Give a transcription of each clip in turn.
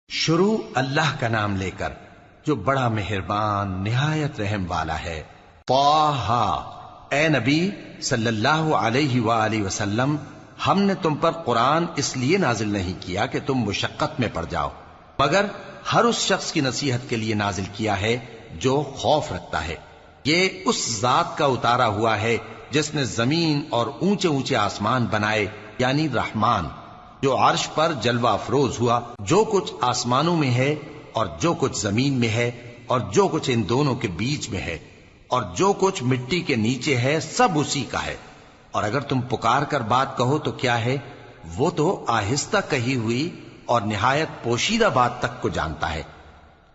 شروع اللہ کا نام لے کر جو بڑا مہربان نہایت رحم والا ہے۔ طٰہٰ، اے نبی صلی اللہ علیہ وآلہ وسلم، ہم نے تم پر قرآن اس لیے نازل نہیں کیا کہ تم مشقت میں پڑ جاؤ، مگر ہر اس شخص کی نصیحت کے لیے نازل کیا ہے جو خوف رکھتا ہے۔ یہ اس ذات کا اتارا ہوا ہے جس نے زمین اور اونچے اونچے آسمان بنائے، یعنی رحمان، جو عرش پر جلوہ افروز ہوا۔ جو کچھ آسمانوں میں ہے اور جو کچھ زمین میں ہے اور جو کچھ ان دونوں کے بیچ میں ہے اور جو کچھ مٹی کے نیچے ہے، سب اسی کا ہے۔ اور اگر تم پکار کر بات کہو تو کیا ہے، وہ تو آہستہ کہی ہوئی اور نہایت پوشیدہ بات تک کو جانتا ہے۔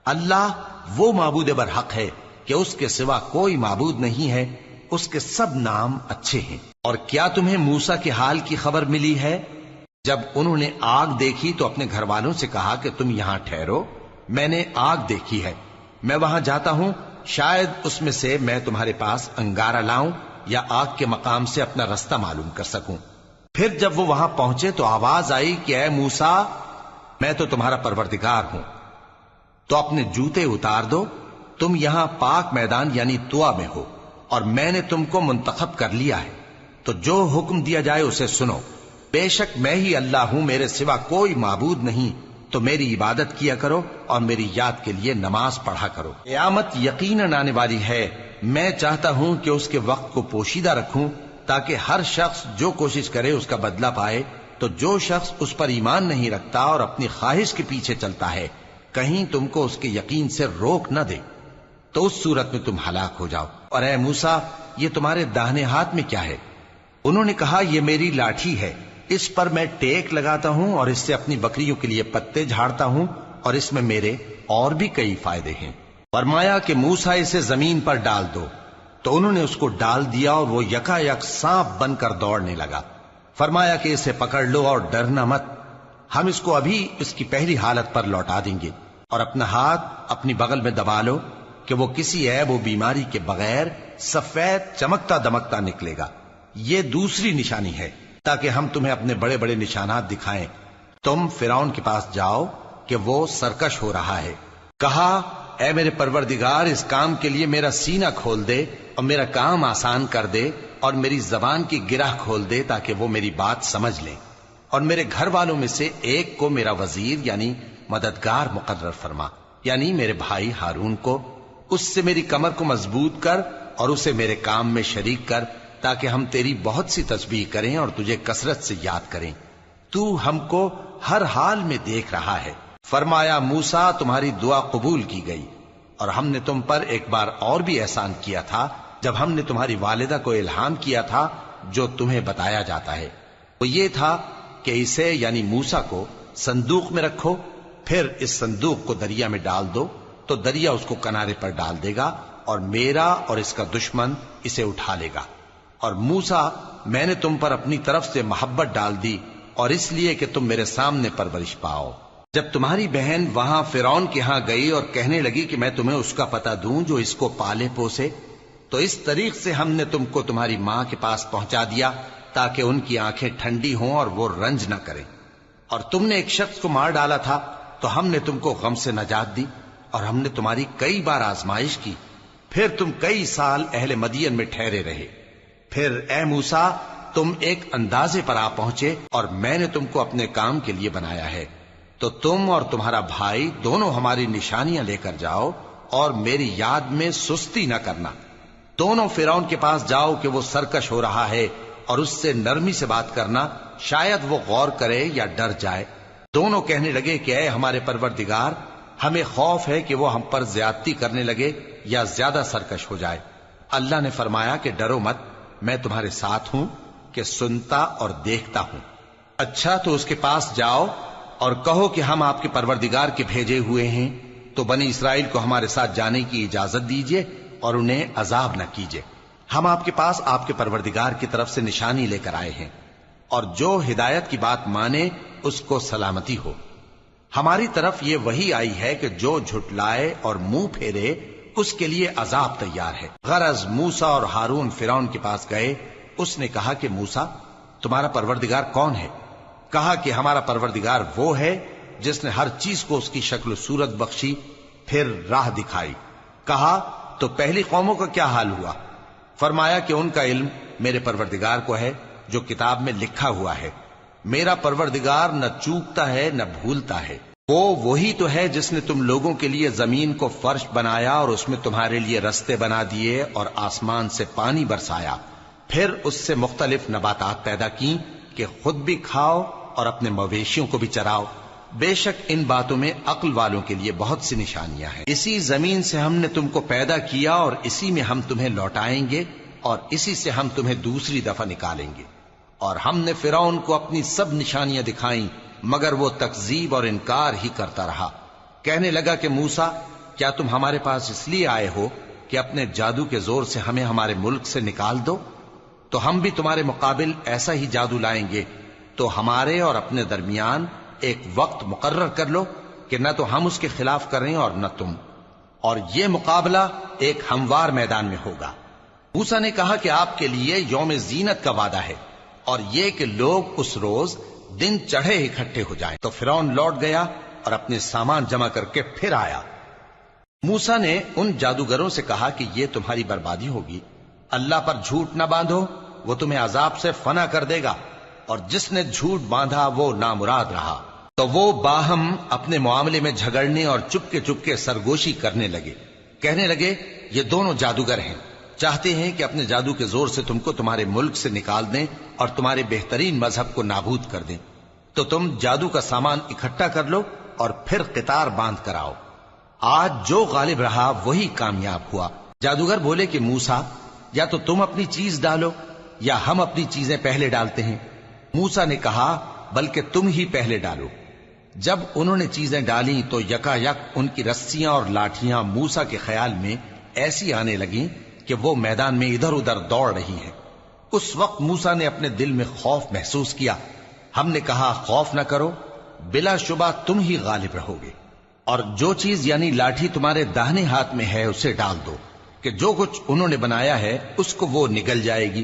اللہ وہ معبود برحق ہے کہ اس کے سوا کوئی معبود نہیں ہے، اس کے سب نام اچھے ہیں۔ اور کیا تمہیں موسیٰ کے حال کی خبر ملی ہے؟ جب انہوں نے آگ دیکھی تو اپنے گھر والوں سے کہا کہ تم یہاں ٹھہرو، میں نے آگ دیکھی ہے، میں وہاں جاتا ہوں، شاید اس میں سے میں تمہارے پاس انگارہ لاؤں یا آگ کے مقام سے اپنا رستہ معلوم کر سکوں۔ پھر جب وہ وہاں پہنچے تو آواز آئی کہ اے موسیٰ، میں تو تمہارا پروردگار ہوں، تو اپنے جوتے اتار دو، تم یہاں پاک میدان یعنی طویٰ میں ہو، اور میں نے تم کو منتخب کر لیا ہے، تو جو حکم دیا جائے اسے سنو۔ بے شک میں ہی اللہ ہوں، میرے سوا کوئی معبود نہیں، تو میری عبادت کیا کرو اور میری یاد کے لیے نماز پڑھا کرو۔ قیامت یقیناً آنے والی ہے، میں چاہتا ہوں کہ اس کے وقت کو پوشیدہ رکھوں تاکہ ہر شخص جو کوشش کرے اس کا بدلہ پائے۔ تو جو شخص اس پر ایمان نہیں رکھتا اور اپنی خواہش کے پیچھے چلتا ہے، کہیں تم کو اس کے یقین سے روک نہ دے، تو اس صورت میں تم ہلاک ہو جاؤ۔ اور اے موسیٰ، یہ تمہارے داہنے ہاتھ میں کیا ہے؟ انہوں نے کہا، یہ میری لاٹھی ہے، اس پر میں ٹیک لگاتا ہوں اور اس سے اپنی بکریوں کے لیے پتے جھاڑتا ہوں، اور اس میں میرے اور بھی کئی فائدے ہیں۔ فرمایا کہ موسیٰ اسے زمین پر ڈال دو، تو انہوں نے اس کو ڈال دیا اور وہ یکا یک سانپ بن کر دوڑنے لگا۔ فرمایا کہ اسے پکڑ لو اور ڈرنا مت، ہم اس کو ابھی اس کی پہلی حالت پر لوٹا دیں گے، اور اپنا ہاتھ اپنی بغل میں دبا لو کہ وہ کسی عیب و بیماری کے بغیر سفید چمکتا دمکتا نکلے گا۔ یہ دوسری نشانی ہے تاکہ ہم تمہیں اپنے بڑے بڑے نشانات دکھائیں۔ تم فرعون کے پاس جاؤ کہ وہ سرکش ہو رہا ہے۔ کہا، اے میرے پروردگار، اس کام کے لیے میرا سینہ کھول دے اور میرا کام آسان کر دے، اور میری زبان کی گرہ کھول دے تاکہ وہ میری بات سمجھ لیں، اور میرے گھر والوں میں سے ایک کو میرا وزیر یعنی مددگار مقرر فرما، یعنی میرے بھائی ہارون کو۔ اس سے میری کمر کو مضبوط کر اور اسے میرے کام میں شریک کر، تاکہ ہم تیری بہت سی تسبیح کریں اور تجھے کثرت سے یاد کریں، تو ہم کو ہر حال میں دیکھ رہا ہے۔ فرمایا، موسیٰ، تمہاری دعا قبول کی گئی، اور ہم نے تم پر ایک بار اور بھی احسان کیا تھا جب ہم نے تمہاری والدہ کو الہام کیا تھا جو تمہیں بتایا جاتا ہے۔ وہ یہ تھا کہ اسے یعنی موسیٰ کو صندوق میں رکھو، پھر اس صندوق کو دریا میں ڈال دو، تو دریا اس کو کنارے پر ڈال دے گا، اور میرا اور اس کا دشمن اسے اٹھا لے گا۔ اور موسیٰ، میں نے تم پر اپنی طرف سے محبت ڈال دی، اور اس لیے کہ تم میرے سامنے پرورش پاؤ۔ جب تمہاری بہن وہاں فرعون کے ہاں گئی اور کہنے لگی کہ میں تمہیں اس کا پتہ دوں جو اس کو پالے پوسے، تو اس طریق سے ہم نے تم کو تمہاری ماں کے پاس پہنچا دیا تاکہ ان کی آنکھیں ٹھنڈی ہوں اور وہ رنج نہ کریں۔ اور تم نے ایک شخص کو مار ڈالا تھا تو ہم نے تم کو غم سے نجات دی، اور ہم نے تمہاری کئی بار آزمائش کی، پھر تم کئی سال اہل مدین میں ٹھہرے رہے۔ پھر اے موسیٰ، تم ایک اندازے پر آ پہنچے اور میں نے تم کو اپنے کام کے لیے بنایا ہے، تو تم اور تمہارا بھائی دونوں ہماری نشانیاں لے کر جاؤ اور میری یاد میں سستی نہ کرنا۔ دونوں فرعون کے پاس جاؤ کہ وہ سرکش ہو رہا ہے، اور اس سے نرمی سے بات کرنا، شاید وہ غور کرے یا ڈر جائے۔ دونوں کہنے لگے کہ اے ہمارے پروردگار، ہمیں خوف ہے کہ وہ ہم پر زیادتی کرنے لگے یا زیادہ سرکش ہو جائے۔ اللہ نے فرمایا کہ ڈرو مت، میں تمہارے ساتھ ہوں کہ سنتا اور دیکھتا ہوں۔ اچھا، تو اس کے پاس جاؤ اور کہو کہ ہم آپ کے پروردگار کے بھیجے ہوئے ہیں، تو بنی اسرائیل کو ہمارے ساتھ جانے کی اجازت دیجیے اور انہیں عذاب نہ کیجیے۔ ہم آپ کے پاس آپ کے پروردگار کی طرف سے نشانی لے کر آئے ہیں، اور جو ہدایت کی بات مانے اس کو سلامتی ہو۔ ہماری طرف یہ وحی آئی ہے کہ جو جھٹلائے اور منہ پھیرے اس کے لیے عذاب تیار ہے۔ غرض موسیٰ اور ہارون فرعون کے پاس گئے، اس نے کہا کہ موسیٰ، تمہارا پروردگار کون ہے؟ کہا کہ ہمارا پروردگار وہ ہے جس نے ہر چیز کو اس کی شکل و صورت بخشی، پھر راہ دکھائی۔ کہا تو پہلی قوموں کا کیا حال ہوا؟ فرمایا کہ ان کا علم میرے پروردگار کو ہے جو کتاب میں لکھا ہوا ہے۔ میرا پروردگار نہ چوکتا ہے نہ بھولتا ہے۔ وہ وہی تو ہے جس نے تم لوگوں کے لیے زمین کو فرش بنایا اور اس میں تمہارے لیے رستے بنا دیے اور آسمان سے پانی برسایا، پھر اس سے مختلف نباتات پیدا کی کہ خود بھی کھاؤ اور اپنے مویشیوں کو بھی چراؤ۔ بے شک ان باتوں میں عقل والوں کے لیے بہت سی نشانیاں ہیں۔ اسی زمین سے ہم نے تم کو پیدا کیا اور اسی میں ہم تمہیں لوٹائیں گے اور اسی سے ہم تمہیں دوسری دفعہ نکالیں گے۔ اور ہم نے فرعون کو اپنی سب نشانیاں دکھائیں، مگر وہ تکذیب اور انکار ہی کرتا رہا۔ کہنے لگا کہ موسیٰ، کیا تم ہمارے پاس اس لیے آئے ہو کہ اپنے جادو کے زور سے ہمیں ہمارے ملک سے نکال دو؟ تو ہم بھی تمہارے مقابل ایسا ہی جادو لائیں گے، تو ہمارے اور اپنے درمیان ایک وقت مقرر کر لو کہ نہ تو ہم اس کے خلاف کریں اور نہ تم، اور یہ مقابلہ ایک ہموار میدان میں ہوگا۔ موسیٰ نے کہا کہ آپ کے لیے یوم زینت کا وعدہ ہے، اور یہ کہ لوگ اس روز دن چڑھے اکٹھے ہو جائیں۔ تو فرعون لوٹ گیا اور اپنے سامان جمع کر کے پھر آیا۔ موسیٰ نے ان جادوگروں سے کہا کہ یہ تمہاری بربادی ہوگی، اللہ پر جھوٹ نہ باندھو، وہ تمہیں عذاب سے فنا کر دے گا، اور جس نے جھوٹ باندھا وہ نامراد رہا۔ تو وہ باہم اپنے معاملے میں جھگڑنے اور چپکے سرگوشی کرنے لگے۔ کہنے لگے یہ دونوں جادوگر ہیں، چاہتے ہیں کہ اپنے جادو کے زور سے تم کو تمہارے ملک سے نکال دیں اور تمہارے بہترین مذہب کو نابود کر دیں۔ تو تم جادو کا سامان اکٹھا کر لو اور پھر قطار باندھ کر آؤ۔ آج جو غالب رہا وہی کامیاب ہوا۔ جادوگر بولے کہ موسیٰ، یا تو تم اپنی چیز ڈالو یا ہم اپنی چیزیں پہلے ڈالتے ہیں۔ موسیٰ نے کہا بلکہ تم ہی پہلے ڈالو۔ جب انہوں نے چیزیں ڈالیں تو یکا یک ان کی رسیاں اور لاٹھیاں موسیٰ کے خیال میں ایسی آنے لگیں کہ وہ میدان میں ادھر ادھر دوڑ رہی ہیں۔ اس وقت موسیٰ نے اپنے دل میں خوف محسوس کیا۔ ہم نے کہا خوف نہ کرو، بلا شبہ تم ہی غالب رہو گے، اور جو چیز یعنی لاٹھی تمہارے داہنے ہاتھ میں ہے اسے ڈال دو کہ جو کچھ انہوں نے بنایا ہے اس کو وہ نگل جائے گی۔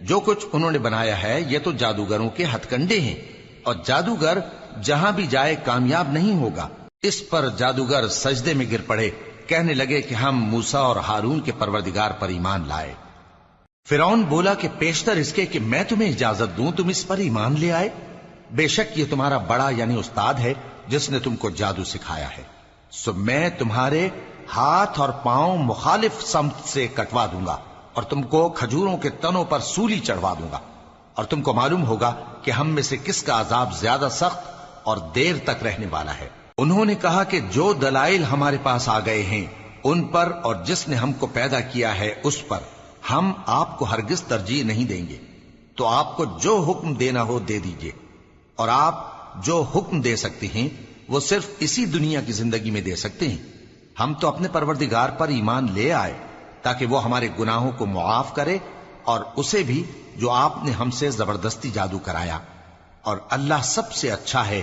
جو کچھ انہوں نے بنایا ہے یہ تو جادوگروں کے ہتھ کنڈے ہیں، اور جادوگر جہاں بھی جائے کامیاب نہیں ہوگا۔ اس پر جادوگر سجدے میں گر پڑے، کہنے لگے کہ ہم موسیٰ اور ہارون کے پروردگار پر ایمان لائے۔ فرعون بولا کہ پیشتر اس کے کہ میں تمہیں اجازت دوں تم اس پر ایمان لے آئے، بے شک یہ تمہارا بڑا یعنی استاد ہے جس نے تم کو جادو سکھایا ہے، سو میں تمہارے ہاتھ اور پاؤں مخالف سمت سے کٹوا دوں گا اور تم کو کھجوروں کے تنوں پر سولی چڑھوا دوں گا، اور تم کو معلوم ہوگا کہ ہم میں سے کس کا عذاب زیادہ سخت اور دیر تک رہنے والا ہے۔ انہوں نے کہا کہ جو دلائل ہمارے پاس آ گئے ہیں ان پر اور جس نے ہم کو پیدا کیا ہے اس پر ہم آپ کو ہرگز ترجیح نہیں دیں گے، تو آپ کو جو حکم دینا ہو دے دیجئے، اور آپ جو حکم دے سکتے ہیں وہ صرف اسی دنیا کی زندگی میں دے سکتے ہیں۔ ہم تو اپنے پروردگار پر ایمان لے آئے تاکہ وہ ہمارے گناہوں کو معاف کرے، اور اسے بھی جو آپ نے ہم سے زبردستی جادو کرایا، اور اللہ سب سے اچھا ہے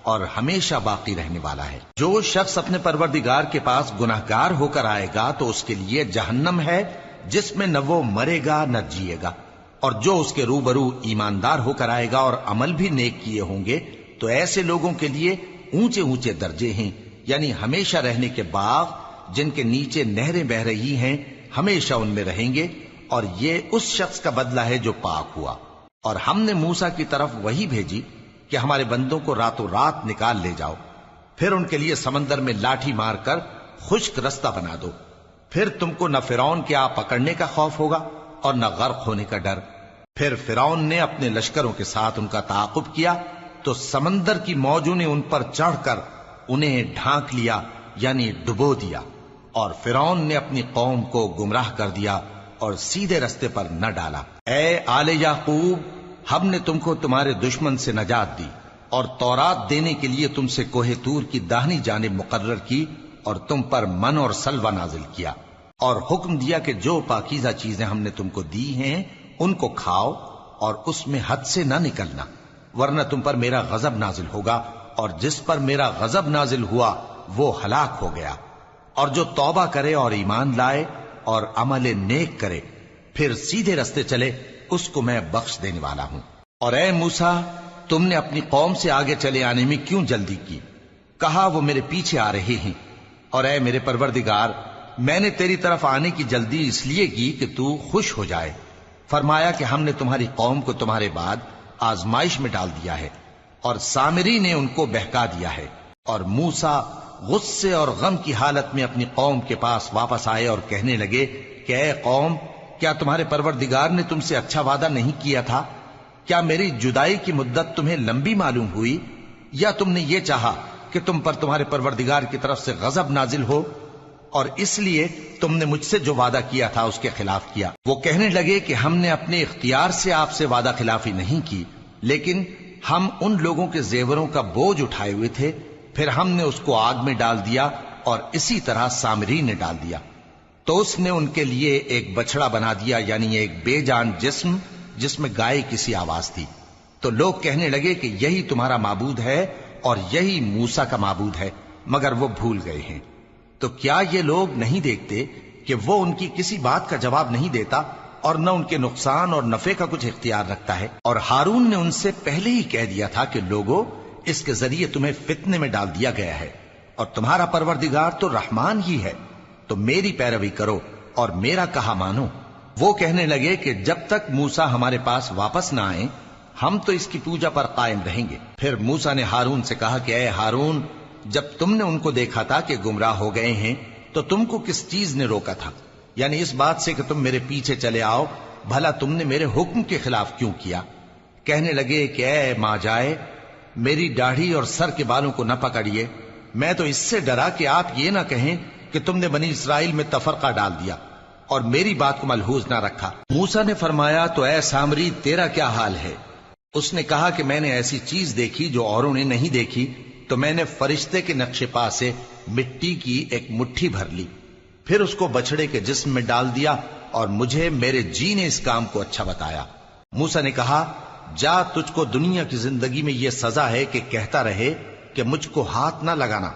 اور ہمیشہ باقی رہنے والا ہے۔ جو شخص اپنے پروردگار کے پاس گناہگار ہو کر آئے گا تو اس کے لیے جہنم ہے جس میں نہ وہ مرے گا نہ جیے گا، اور جو اس کے روبرو ایماندار ہو کر آئے گا اور عمل بھی نیک کیے ہوں گے تو ایسے لوگوں کے لیے اونچے اونچے درجے ہیں، یعنی ہمیشہ رہنے کے باغ جن کے نیچے نہریں بہ رہی ہیں، ہمیشہ ان میں رہیں گے، اور یہ اس شخص کا بدلہ ہے جو پاک ہوا۔ اور ہم نے موسیٰ کی طرف وہی بھیجی کہ ہمارے بندوں کو راتوں رات نکال لے جاؤ، پھر ان کے لیے سمندر میں لاٹھی مار کر خشک رستہ بنا دو، پھر تم کو نہ فرعون کے آ پکڑنے کا خوف ہوگا اور نہ غرق ہونے کا ڈر۔ پھر فرعون نے اپنے لشکروں کے ساتھ ان کا تعاقب کیا تو سمندر کی موجوں نے ان پر چڑھ کر انہیں ڈھانک لیا یعنی ڈبو دیا، اور فرعون نے اپنی قوم کو گمراہ کر دیا اور سیدھے رستے پر نہ ڈالا۔ اے آل یعقوب، ہم نے تم کو تمہارے دشمن سے نجات دی اور تورات دینے کے لیے تم سے کوہ طور کی داہنی جانب مقرر کی، اور تم پر من اور سلوہ نازل کیا، اور حکم دیا کہ جو پاکیزہ چیزیں ہم نے تم کو دی ہیں ان کو کھاؤ اور اس میں حد سے نہ نکلنا، ورنہ تم پر میرا غضب نازل ہوگا، اور جس پر میرا غضب نازل ہوا وہ ہلاک ہو گیا۔ اور جو توبہ کرے اور ایمان لائے اور عمل نیک کرے پھر سیدھے رستے چلے اس کو میں بخش دینے والا ہوں۔ اور اے موسیٰ، تم نے اپنی قوم سے آگے چلے آنے میں کیوں جلدی کی؟ کہا وہ میرے پیچھے آ رہے ہیں، اور اے میرے پروردگار میں نے تیری طرف آنے کی جلدی اس لیے کی کہ تو خوش ہو جائے۔ فرمایا کہ ہم نے تمہاری قوم کو تمہارے بعد آزمائش میں ڈال دیا ہے، اور سامری نے ان کو بہکا دیا ہے۔ اور موسیٰ غصے اور غم کی حالت میں اپنی قوم کے پاس واپس آئے اور کہنے لگے کہ اے قوم، کیا تمہارے پروردگار نے تم سے اچھا وعدہ نہیں کیا تھا؟ کیا میری جدائی کی مدت تمہیں لمبی معلوم ہوئی، یا تم نے یہ چاہا کہ تم پر تمہارے پروردگار کی طرف سے غضب نازل ہو، اور اس لیے تم نے مجھ سے جو وعدہ کیا تھا اس کے خلاف کیا؟ وہ کہنے لگے کہ ہم نے اپنے اختیار سے آپ سے وعدہ خلافی نہیں کی، لیکن ہم ان لوگوں کے زیوروں کا بوجھ اٹھائے ہوئے تھے، پھر ہم نے اس کو آگ میں ڈال دیا، اور اسی طرح سامری نے ڈال دیا۔ تو اس نے ان کے لیے ایک بچڑا بنا دیا، یعنی ایک بے جان جسم جس میں گائے کسی آواز تھی۔ تو لوگ کہنے لگے کہ یہی تمہارا معبود ہے اور یہی موسیٰ کا معبود ہے، مگر وہ بھول گئے ہیں۔ تو کیا یہ لوگ نہیں دیکھتے کہ وہ ان کی کسی بات کا جواب نہیں دیتا، اور نہ ان کے نقصان اور نفع کا کچھ اختیار رکھتا ہے؟ اور ہارون نے ان سے پہلے ہی کہہ دیا تھا کہ لوگوں، اس کے ذریعے تمہیں فتنے میں ڈال دیا گیا ہے، اور تمہارا پروردگار تو رحمان ہی ہے، تو میری پیروی کرو اور میرا کہا مانو۔ وہ کہنے لگے کہ جب تک موسیٰ ہمارے پاس واپس نہ آئیں ہم تو اس کی پوجا پر قائم رہیں گے۔ پھر موسیٰ نے ہارون سے کہا کہ اے ہارون، جب تم نے ان کو دیکھا تھا کہ گمراہ ہو گئے ہیں تو تم کو کس چیز نے روکا تھا؟ یعنی اس بات سے کہ تم میرے پیچھے چلے آؤ، بھلا تم نے میرے حکم کے خلاف کیوں کیا؟ کہنے لگے کہ اے ماں جائے، میری داڑھی اور سر کے بالوں کو نہ پکڑیے، میں تو اس سے ڈرا کہ آپ یہ نہ کہیں کہ تم نے بنی اسرائیل میں تفرقہ ڈال دیا اور میری بات کو ملحوظ نہ رکھا۔ موسیٰ نے فرمایا تو اے سامری تیرا کیا حال ہے؟ اس نے کہا کہ میں نے ایسی چیز دیکھی جو اوروں نے نہیں دیکھی، تو میں نے فرشتے کے نقش پا سے مٹی کی ایک مٹھی بھر لی، پھر اس کو بچڑے کے جسم میں ڈال دیا، اور مجھے میرے جی نے اس کام کو اچھا بتایا۔ موسیٰ نے کہا جا، تجھ کو دنیا کی زندگی میں یہ سزا ہے کہ کہتا رہے کہ مجھ کو ہاتھ نہ لگانا،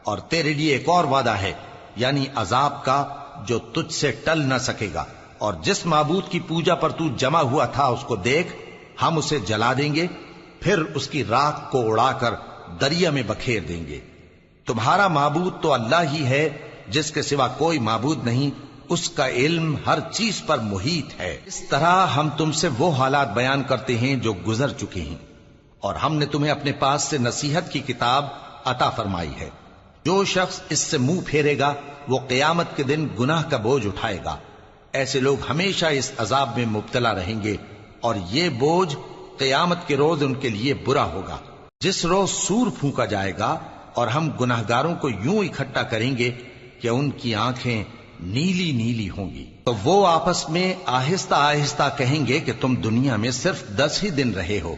اور تیرے لیے ایک اور وعدہ ہے، یعنی عذاب کا جو تجھ سے ٹل نہ سکے گا، اور جس معبود کی پوجا پر تو جمع ہوا تھا اس کو دیکھ، ہم اسے جلا دیں گے، پھر اس کی راکھ کو اڑا کر دریا میں بکھیر دیں گے۔ تمہارا معبود تو اللہ ہی ہے، جس کے سوا کوئی معبود نہیں، اس کا علم ہر چیز پر محیط ہے۔ اس طرح ہم تم سے وہ حالات بیان کرتے ہیں جو گزر چکے ہیں، اور ہم نے تمہیں اپنے پاس سے نصیحت کی کتاب عطا فرمائی ہے۔ جو شخص اس سے منہ پھیرے گا وہ قیامت کے دن گناہ کا بوجھ اٹھائے گا۔ ایسے لوگ ہمیشہ اس عذاب میں مبتلا رہیں گے، اور یہ بوجھ قیامت کے روز ان کے لیے برا ہوگا، جس روز سور پھونکا جائے گا، اور ہم گناہگاروں کو یوں اکٹھا کریں گے کہ ان کی آنکھیں نیلی نیلی ہوں گی۔ تو وہ آپس میں آہستہ آہستہ کہیں گے کہ تم دنیا میں صرف 10 ہی دن رہے ہو،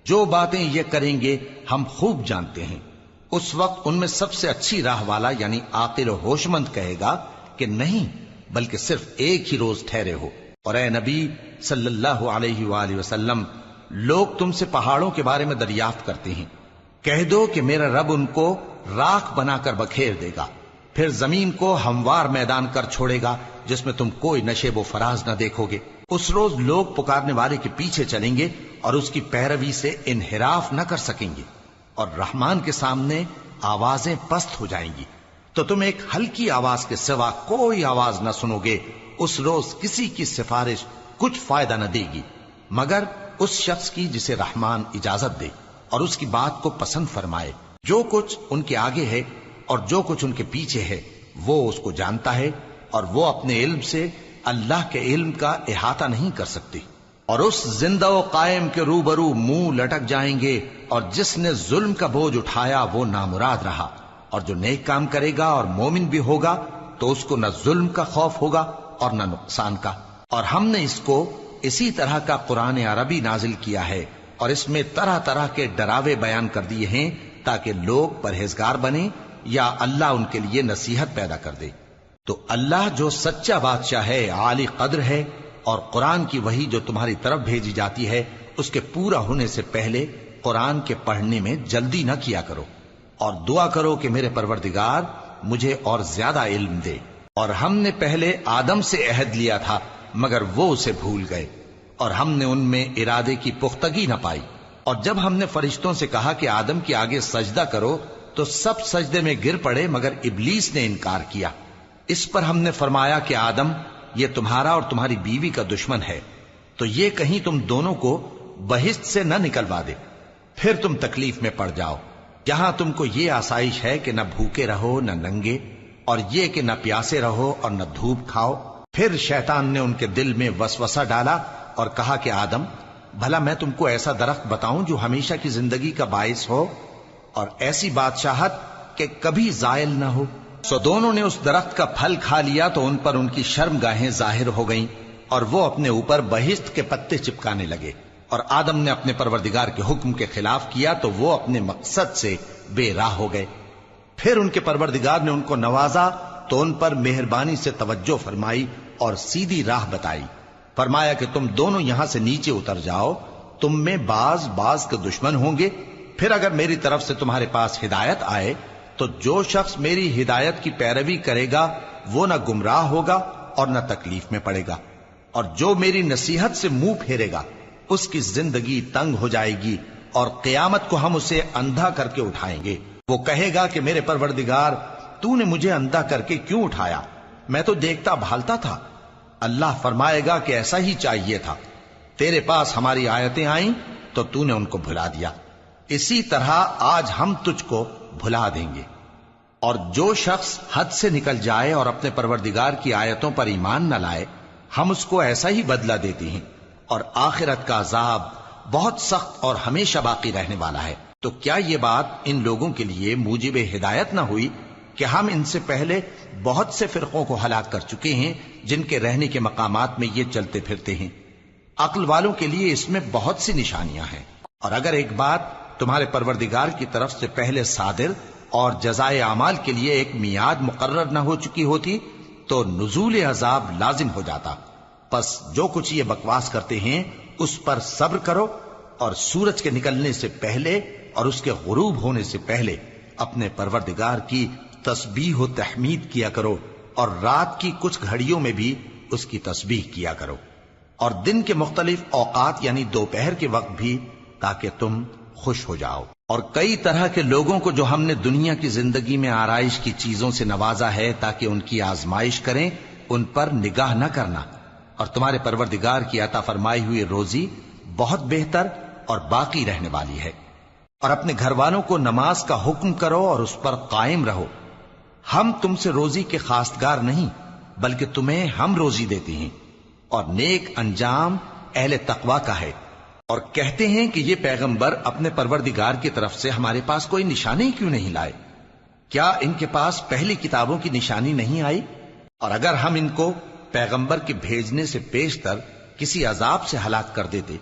جو باتیں یہ کریں گے ہم خوب جانتے ہیں۔ اس وقت ان میں سب سے اچھی راہ والا یعنی عاقل و ہوش مند کہے گا کہ نہیں، بلکہ صرف ایک ہی روز ٹھہرے ہو۔ اور اے نبی صلی اللہ علیہ وآلہ وسلم، لوگ تم سے پہاڑوں کے بارے میں دریافت کرتے ہیں، کہہ دو کہ میرا رب ان کو راکھ بنا کر بکھیر دے گا، پھر زمین کو ہموار میدان کر چھوڑے گا جس میں تم کوئی نشیب و فراز نہ دیکھو گے۔ اس روز لوگ پکارنے والے کے پیچھے چلیں گے اور اس کی پیروی سے انحراف نہ کر سکیں گے، اور رحمان کے سامنے آوازیں پست ہو جائیں گی، تو تم ایک ہلکی آواز کے سوا کوئی آواز نہ سنو گے۔ اس روز کسی کی سفارش کچھ فائدہ نہ دے گی مگر اس شخص کی جسے رحمان اجازت دے اور اس کی بات کو پسند فرمائے۔ جو کچھ ان کے آگے ہے اور جو کچھ ان کے پیچھے ہے وہ اس کو جانتا ہے، اور وہ اپنے علم سے اللہ کے علم کا احاطہ نہیں کر سکتی۔ اور اس زندہ و قائم کے روبرو منہ لٹک جائیں گے، اور جس نے ظلم کا بوجھ اٹھایا وہ نامراد رہا، اور جو نیک کام کرے گا اور مومن بھی ہوگا تو اس کو نہ ظلم کا خوف ہوگا اور نہ نقصان کا۔ اور ہم نے اس کو اسی طرح کا قرآن عربی نازل کیا ہے، اور اس میں طرح طرح کے ڈراوے بیان کر دیے ہیں تاکہ لوگ پرہیزگار بنیں یا اللہ ان کے لیے نصیحت پیدا کر دے۔ تو اللہ جو سچا بادشاہ ہے، عالی قدر ہے، اور قرآن کی وحی جو تمہاری طرف بھیجی جاتی ہے اس کے پورا ہونے سے پہلے قرآن کے پڑھنے میں جلدی نہ کیا کرو، اور دعا کرو کہ میرے پروردگار مجھے اور زیادہ علم دے۔ اور ہم نے پہلے آدم سے عہد لیا تھا مگر وہ اسے بھول گئے، اور ہم نے ان میں ارادے کی پختگی نہ پائی۔ اور جب ہم نے فرشتوں سے کہا کہ آدم کے آگے سجدہ کرو تو تو سب سجدے میں گر پڑے مگر ابلیس نے انکار کیا۔ اس پر ہم نے فرمایا کہ آدم، یہ تمہارا اور تمہاری بیوی کا دشمن ہے، تو یہ کہیں تم دونوں کو بہشت سے نہ نکلوا دے، پھر تم تکلیف میں پڑ جاؤ۔ یہاں تم کو یہ آسائش ہے کہ نہ بھوکے رہو نہ ننگے، اور یہ کہ نہ پیاسے رہو اور نہ دھوپ کھاؤ۔ پھر شیطان نے ان کے دل میں وسوسہ ڈالا اور کہا کہ آدم، بھلا میں تم کو ایسا درخت بتاؤں جو ہمیشہ کی زندگی کا باعث ہو اور ایسی بادشاہت کہ کبھی زائل نہ ہو؟ سو دونوں نے اس درخت کا پھل کھا لیا تو ان پر ان کی شرم گاہیں ظاہر ہو گئیں اور وہ اپنے اوپر بہشت کے پتے چپکانے لگے، اور آدم نے اپنے پروردگار کے حکم کے خلاف کیا تو وہ اپنے مقصد سے بے راہ ہو گئے۔ پھر ان کے پروردگار نے ان کو نوازا تو ان پر مہربانی سے توجہ فرمائی اور سیدھی راہ بتائی۔ فرمایا کہ تم دونوں یہاں سے نیچے اتر جاؤ، تم میں بعض کے دشمن ہوں گے، پھر اگر میری طرف سے تمہارے پاس ہدایت آئے تو جو شخص میری ہدایت کی پیروی کرے گا وہ نہ گمراہ ہوگا اور نہ تکلیف میں پڑے گا، اور جو میری نصیحت سے منہ پھیرے گا اس کی زندگی تنگ ہو جائے گی، اور قیامت کو ہم اسے اندھا کر کے اٹھائیں گے۔ وہ کہے گا کہ میرے پروردگار، تو نے مجھے اندھا کر کے کیوں اٹھایا؟ میں تو دیکھتا بھالتا تھا۔ اللہ فرمائے گا کہ ایسا ہی چاہیے تھا، تیرے پاس ہماری آیتیں آئیں تو تو نے ان کو بھلا دیا، اسی طرح آج ہم تجھ کو بھلا دیں گے۔ اور جو شخص حد سے نکل جائے اور اپنے پروردگار کی آیتوں پر ایمان نہ لائے، ہم اس کو ایسا ہی بدلہ دیتے ہیں، اور آخرت کا عذاب بہت سخت اور ہمیشہ باقی رہنے والا ہے۔ تو کیا یہ بات ان لوگوں کے لیے موجب ہدایت نہ ہوئی کہ ہم ان سے پہلے بہت سے فرقوں کو ہلاک کر چکے ہیں جن کے رہنے کے مقامات میں یہ چلتے پھرتے ہیں؟ عقل والوں کے لیے اس میں بہت سی نشانیاں ہیں۔ اور اگر ایک بات تمہارے پروردگار کی طرف سے پہلے صادر اور جزائے اعمال کے لیے ایک میعاد مقرر نہ ہو چکی ہوتی تو نزول عذاب لازم ہو جاتا۔ پس جو کچھ یہ بکواس کرتے ہیں اس پر صبر کرو، اور سورج کے نکلنے سے پہلے اور اس کے غروب ہونے سے پہلے اپنے پروردگار کی تسبیح و تحمید کیا کرو، اور رات کی کچھ گھڑیوں میں بھی اس کی تسبیح کیا کرو، اور دن کے مختلف اوقات یعنی دوپہر کے وقت بھی، تاکہ تم خوش ہو جاؤ۔ اور کئی طرح کے لوگوں کو جو ہم نے دنیا کی زندگی میں آرائش کی چیزوں سے نوازا ہے تاکہ ان کی آزمائش کریں، ان پر نگاہ نہ کرنا، اور تمہارے پروردگار کی عطا فرمائی ہوئی روزی بہت بہتر اور باقی رہنے والی ہے۔ اور اپنے گھر والوں کو نماز کا حکم کرو اور اس پر قائم رہو۔ ہم تم سے روزی کے خواستگار نہیں، بلکہ تمہیں ہم روزی دیتے ہیں، اور نیک انجام اہل تقوی کا ہے۔ اور کہتے ہیں کہ یہ پیغمبر اپنے پروردگار کی طرف سے ہمارے پاس کوئی نشانی کیوں نہیں لائے؟ کیا ان کے پاس پہلی کتابوں کی نشانی نہیں آئی؟ اور اگر ہم ان کو پیغمبر کے بھیجنے سے پیشتر کسی عذاب سے ہلاک کر دیتے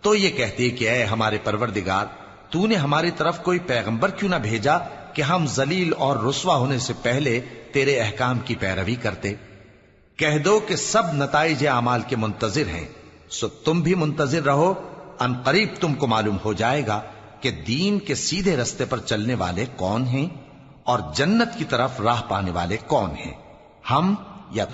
تو یہ کہتے کہ اے ہمارے پروردگار، تو نے ہماری طرف کوئی پیغمبر کیوں نہ بھیجا کہ ہم ذلیل اور رسوا ہونے سے پہلے تیرے احکام کی پیروی کرتے۔ کہہ دو کہ سب نتائج اعمال کے منتظر ہیں، سو تم بھی منتظر رہو، ان قریب تم کو معلوم ہو جائے گا کہ دین کے سیدھے رستے پر چلنے والے کون ہیں اور جنت کی طرف راہ پانے والے کون ہیں۔ ہم